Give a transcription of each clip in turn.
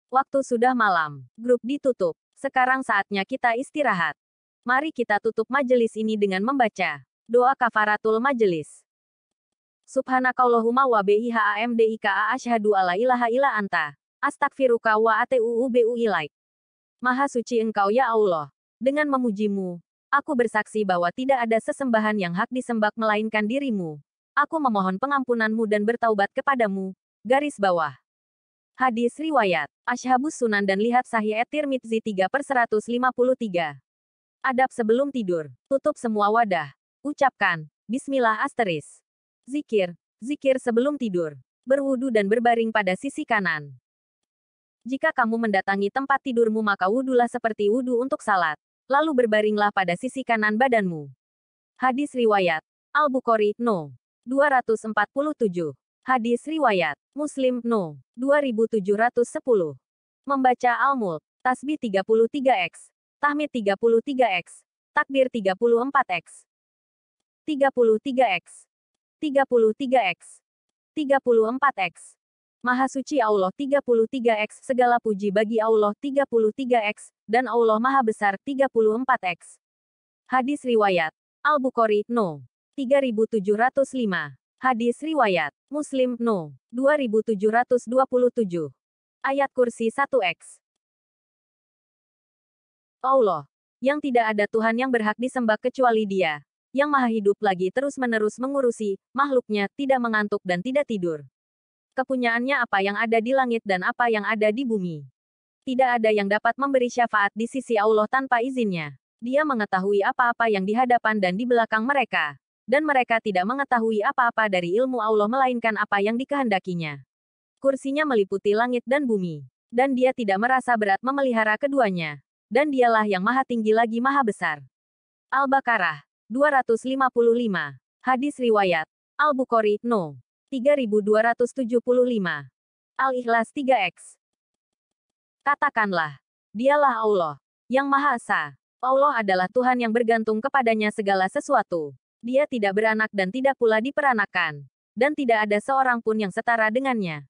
Waktu sudah malam. Grup ditutup. Sekarang saatnya kita istirahat. Mari kita tutup majelis ini dengan membaca doa kafaratul majelis. Subhanakallahumma wa bihamdika asyhadu alla ilaha illa anta. Astagfiruka wa atubu ilaik. Maha suci Engkau ya Allah. Dengan memujimu, aku bersaksi bahwa tidak ada sesembahan yang hak disembah melainkan dirimu. Aku memohon pengampunanmu dan bertaubat kepadamu. Garis bawah. Hadis riwayat Ashabus Sunan dan lihat Sahih at-Tirmidzi 3/153. Adab sebelum tidur. Tutup semua wadah. Ucapkan Bismillah asteris. Zikir. Zikir sebelum tidur. Berwudu dan berbaring pada sisi kanan. Jika kamu mendatangi tempat tidurmu maka wudulah seperti wudu untuk salat. Lalu berbaringlah pada sisi kanan badanmu. Hadis riwayat Al-Bukhari, No. 247. Hadis riwayat Muslim, No. 2710. Membaca Al-Mulk, Tasbih 33x, Tahmid 33x, Takbir 34x, 33x, 33x, 34x. Maha suci Allah 33x, segala puji bagi Allah 33x, dan Allah Maha Besar 34x. Hadis riwayat Al-Bukhari, No. 3705. Hadis riwayat Muslim, No. 2727. Ayat kursi 1x. Allah, yang tidak ada Tuhan yang berhak disembah kecuali Dia, yang maha hidup lagi terus-menerus mengurusi makhluknya, tidak mengantuk dan tidak tidur. Kepunyaannya apa yang ada di langit dan apa yang ada di bumi. Tidak ada yang dapat memberi syafaat di sisi Allah tanpa izinnya. Dia mengetahui apa-apa yang di hadapan dan di belakang mereka. Dan mereka tidak mengetahui apa-apa dari ilmu Allah melainkan apa yang dikehendakinya. Kursinya meliputi langit dan bumi. Dan dia tidak merasa berat memelihara keduanya. Dan dialah yang maha tinggi lagi maha besar. Al-Baqarah 255. Hadis riwayat Al-Bukhari, No. 3275. Al-Ikhlas 3x. Katakanlah, dialah Allah, yang Maha Esa. Allah adalah Tuhan yang bergantung kepadanya segala sesuatu. Dia tidak beranak dan tidak pula diperanakan. Dan tidak ada seorang pun yang setara dengannya.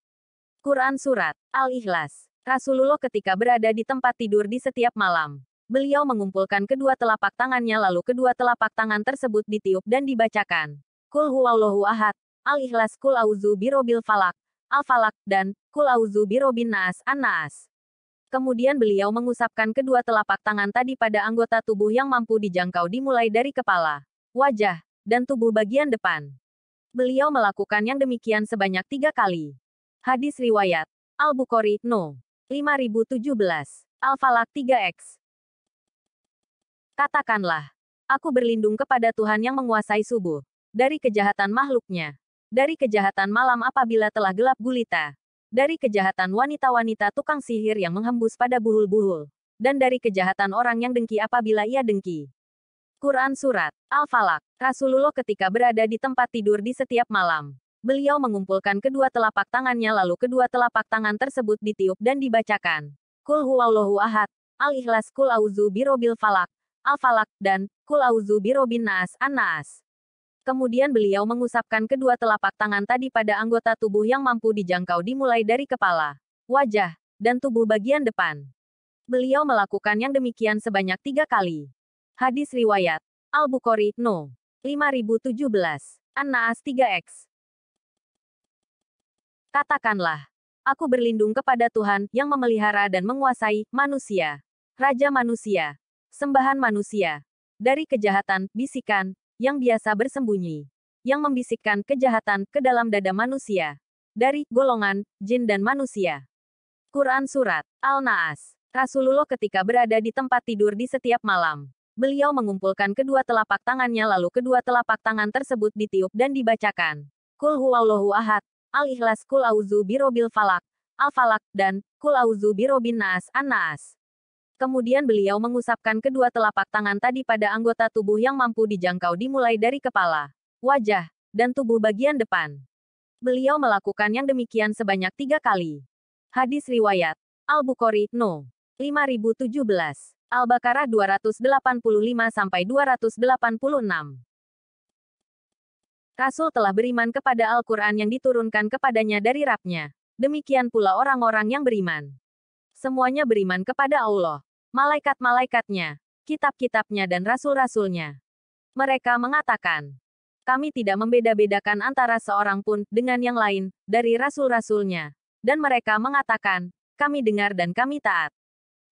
Quran Surat Al-Ikhlas. Rasulullah ketika berada di tempat tidur di setiap malam, beliau mengumpulkan kedua telapak tangannya lalu kedua telapak tangan tersebut ditiup dan dibacakan. Qul huwallahu ahad. Al-Ikhlas, Qul auzu birabbil falak, Al-Falak, dan Qul auzu birabbin nas, An-Nas. Kemudian beliau mengusapkan kedua telapak tangan tadi pada anggota tubuh yang mampu dijangkau dimulai dari kepala, wajah, dan tubuh bagian depan. Beliau melakukan yang demikian sebanyak 3 kali. Hadis riwayat Al-Bukhari, No. 5017. Al-Falak 3x. Katakanlah, aku berlindung kepada Tuhan yang menguasai subuh, dari kejahatan makhluknya. Dari kejahatan malam apabila telah gelap gulita. Dari kejahatan wanita-wanita tukang sihir yang menghembus pada buhul-buhul. Dan dari kejahatan orang yang dengki apabila ia dengki. Quran Surat Al-Falak. Rasulullah ketika berada di tempat tidur di setiap malam, beliau mengumpulkan kedua telapak tangannya lalu kedua telapak tangan tersebut ditiup dan dibacakan. Qul huwallahu ahad. Al-Ikhlas, Qul auzu birabbil falak, Al-Falak, dan Qul auzu birabbin nas, An-Nas. Kemudian beliau mengusapkan kedua telapak tangan tadi pada anggota tubuh yang mampu dijangkau dimulai dari kepala, wajah, dan tubuh bagian depan. Beliau melakukan yang demikian sebanyak 3 kali. Hadis riwayat Al-Bukhari, No. 5017. An-Nas 3x. Katakanlah, aku berlindung kepada Tuhan yang memelihara dan menguasai manusia, Raja manusia, sembahan manusia, dari kejahatan, bisikan, yang biasa bersembunyi, yang membisikkan kejahatan ke dalam dada manusia, dari golongan jin dan manusia. Quran Surat Al-Naas. Rasulullah ketika berada di tempat tidur di setiap malam, beliau mengumpulkan kedua telapak tangannya lalu kedua telapak tangan tersebut ditiup dan dibacakan. Qul huwallahu ahad. Al-Ikhlas, Qul auzu birabbil falak, Al-Falak, dan Qul auzu birabbin nas, An-Nas. Kemudian beliau mengusapkan kedua telapak tangan tadi pada anggota tubuh yang mampu dijangkau dimulai dari kepala, wajah, dan tubuh bagian depan. Beliau melakukan yang demikian sebanyak 3 kali. Hadis riwayat Al-Bukhari, No. 5017. Al-Baqarah 285-286. Rasul telah beriman kepada Al-Quran yang diturunkan kepadanya dari Rabb-Nya. Demikian pula orang-orang yang beriman. Semuanya beriman kepada Allah, malaikat-malaikatnya, kitab-kitabnya dan rasul-rasulnya. Mereka mengatakan, kami tidak membeda-bedakan antara seorang pun dengan yang lain dari rasul-rasulnya. Dan mereka mengatakan, kami dengar dan kami taat.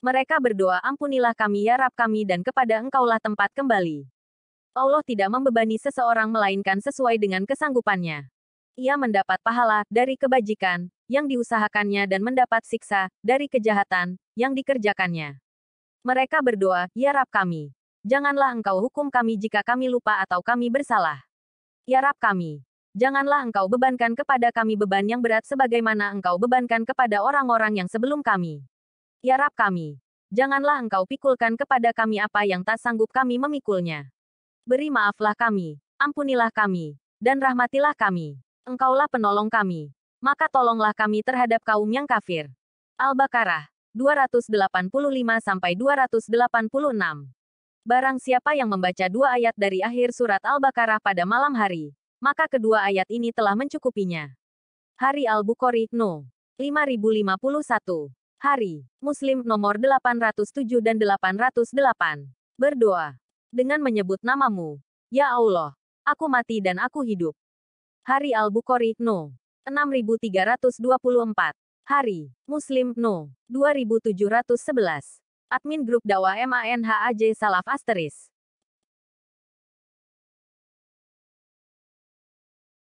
Mereka berdoa, ampunilah kami ya Rabb kami dan kepada Engkaulah tempat kembali. Allah tidak membebani seseorang melainkan sesuai dengan kesanggupannya. Ia mendapat pahala dari kebajikan yang diusahakannya dan mendapat siksa dari kejahatan yang dikerjakannya. Mereka berdoa, ya Rabb kami, janganlah Engkau hukum kami jika kami lupa atau kami bersalah. Ya Rabb kami, janganlah Engkau bebankan kepada kami beban yang berat sebagaimana Engkau bebankan kepada orang-orang yang sebelum kami. Ya Rabb kami, janganlah Engkau pikulkan kepada kami apa yang tak sanggup kami memikulnya. Beri maaflah kami, ampunilah kami, dan rahmatilah kami. Engkaulah penolong kami. Maka tolonglah kami terhadap kaum yang kafir. Al-Baqarah 285-286. Barang siapa yang membaca 2 ayat dari akhir surat Al-Baqarah pada malam hari, maka kedua ayat ini telah mencukupinya. Hari Al-Bukhari, No. 5051. Hari Muslim nomor 807 dan 808. Berdoa. Dengan menyebut namamu. Ya Allah, aku mati dan aku hidup. Hari Al-Bukhari, No. 6324. Hari Muslim, No. 2711. Admin Grup Dakwah MANHAJ Salaf Asteris.